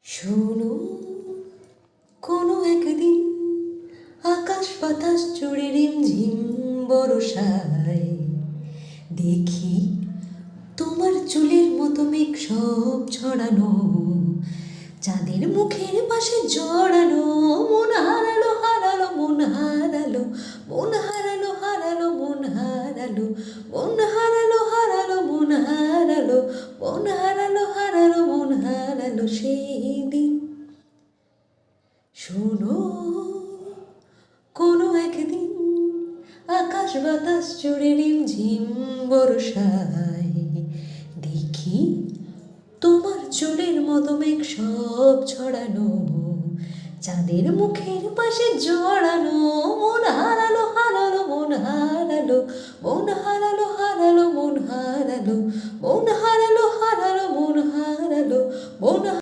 শোনো, কোনো একদিন আকাশ বাতাস জুড়ে রিমঝিম বরষায় দেখি তোমার চুলের মতো মেঘ সব ছড়ানো, চাঁদের মুখের পাশে জড়ানো। মন হারালো হারালো মন হারালো, মন হারালো হারালো মন হারালো, মন হারালো হারালো মন হারালো, মন হারালো হারালো মন হারালো সেই দিন। শোনো, কোনো একদিন আকাশ বাতাস জুড়ে রিমঝিম বর্ষায় দেখি তোমার চুলের মতো মেঘ সব ছড়ানো, চাঁদের মুখের পাশে জড়ানো। মন হারালো হারালো মন হারালো, মন হারালো হারালো মন হারালো, মন হারালো হারালো মন হারালো, মন